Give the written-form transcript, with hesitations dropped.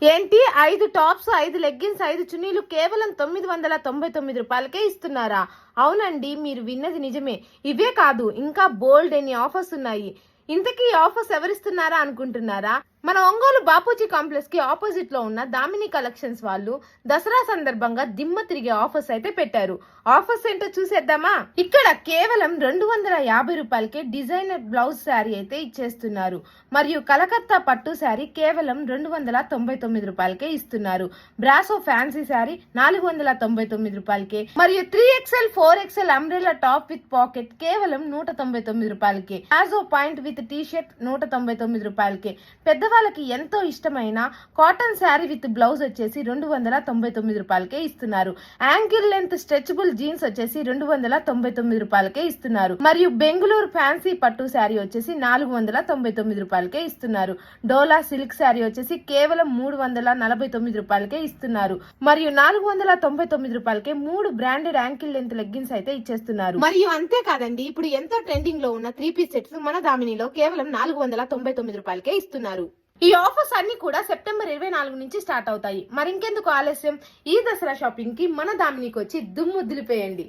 ఏంటి 5 tops, 5 leggings, 5 చున్నీలు కేవలం 999 రూపాయలకే ఇస్తున్నారా? అవునండి, మీరు విన్నది నిజమే. ఇవే కాదు, ఇంకా బోల్డ్ ఎన్ని ఆఫర్స్ ఉన్నాయి. ఇంతకీ ఆఫర్స్ ఎవరిస్తున్నారా అనుకుంటున్నారా? మన ఒంగోలు బాపూజీ కాంప్లెక్స్ కి ఆపోజిట్ లో ఉన్న దామిని కలెక్షన్స్ వాళ్ళు దసరా సందర్భంగా దిమ్మ తిరిగే ఆఫర్స్ అయితే పెట్టారు. ఆఫర్స్ ఏంటో చూసేద్దామా? ఇక్కడ కేవలం 250 రూపాయలకే డిజైనర్ బ్లౌజ్ శారీ అయితే ఇచ్చేస్తున్నారు. మరియు కలకత్తా పట్టు శారీ కేవలం 299 రూపాయలకే ఇస్తున్నారు. బ్రాసో ఫ్యాన్సీ శారీ 499 రూపాయలకే, మరియు 3XL 4XL umbrella top with pocket కేవలం 199 రూపాయలకే, palazzo point with T shirt 199 రూపాయలకే, పెద్దవాళ్ళకి ఎంతో ఇష్టమైన కాటన్ శారీ విత్ బ్లౌజ్ వచ్చేసి 299 రూపాయలకే ఇస్తున్నారు. యాంకిల్ లెంత్ స్ట్రెచబుల్ జీన్స్ వచ్చేసి 299 రూపాయలకే ఇస్తున్నారు. మరియు బెంగళూరు ఫ్యాన్సీ పట్టు శారీ వచ్చేసి 499 రూపాయలకే ఇస్తున్నారు. డోలా సిల్క్ శారీ వచ్చేసి కేవలం 349 రూపాయలకే ఇస్తున్నారు. మరియు 499 రూపాయలకే 3 బ్రాండెడ్ యాంకిల్ లెంత్ లెగ్గిన్స్ అయితే ఇచ్చేస్తున్నారు. మరియు అంతేకాదండి, ఇప్పుడు ఎంతో ట్రెండింగ్ లో ఉన్న 3 పీస్ సెట్స్ మన దామినిలో కేవలం 499 రూపాయలకే ఇస్తున్నారు. ఈ ఆఫర్స్ అన్ని కూడా సెప్టెంబర్ 24 నుంచి స్టార్ట్ అవుతాయి. మరింకెందుకు ఆలస్యం, ఈ దసరా షాపింగ్ కి మన దామినికి వచ్చి దుమ్ము దులిపేయండి.